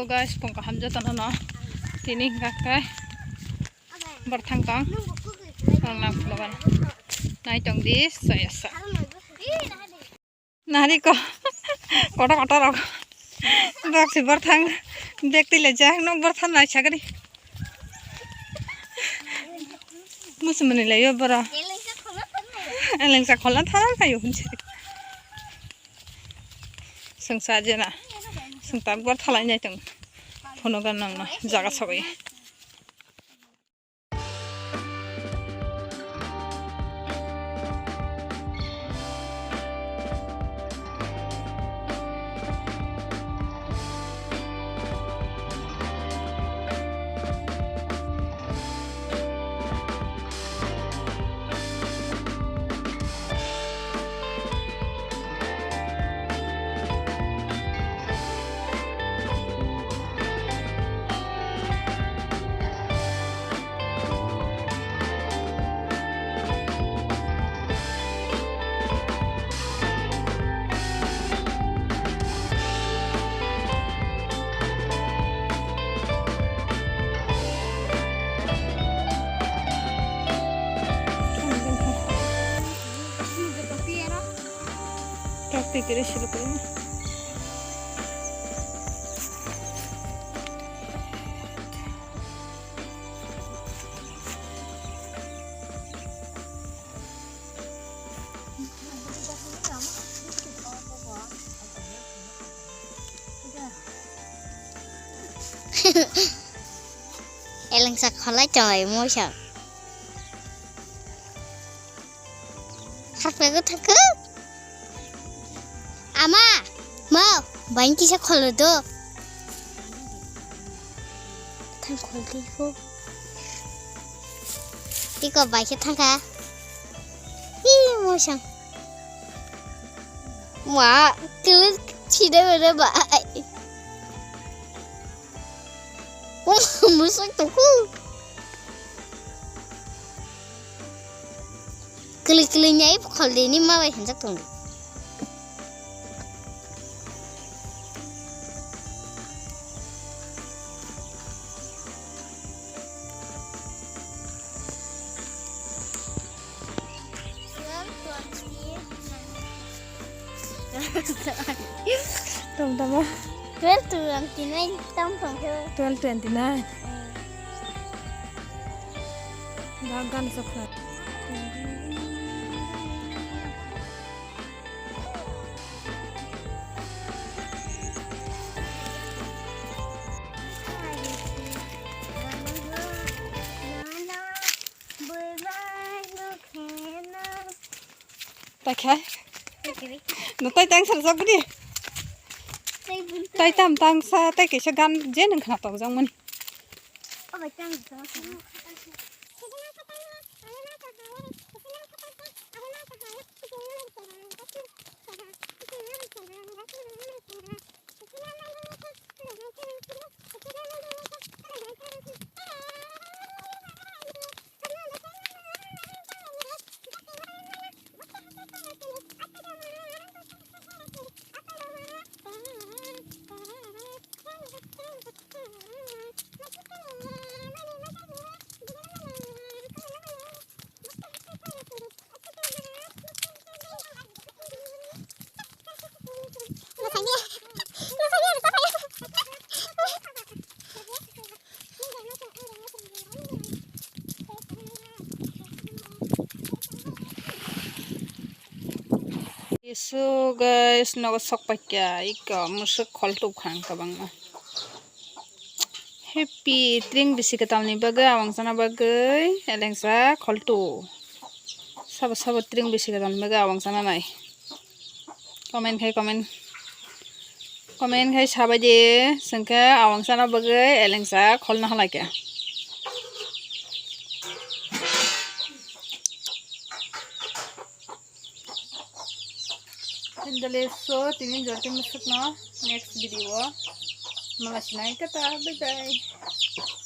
guys pong kaham jatan no tini kakai berthang tong tong nam lawan nai tong dis saya sa nari ko kota kota rok rak si berthang dekti le ja no berthang nai sagari musmani le yo bara eleng sa khola thara kayo hunche sengsa jena sengta ber thalai nai tong phono gan nang na jaga sabai Pikir sih lo kayaknya. Eleng sekolah coy mau siap. Takut takut. Ama, mau banci sekolah do. Thang khol tiko banci thang ka. Mau sang. Wah, kelut tidak ada baik. Musuh tuku. Kelik-keliknya ibu khol ini mau hendak tunggu. Tamo 1229 tong tong 1229 dagan soklat Takai no tay tang sar sok di tay tam tang sa tay ke gan je nang khna tong jang mani So guys, naga sok pakya ika musuk kholtu khang kabang ma happy tring bisi katamni bagai awang sana bagai elengsa kholtu sab tring bisi katamni bagai awang sana nai comment khai sabai de sengka awang sana bagai elengsa kholna halai kya so tini jorti musuk no next video malas naik kata bye bye.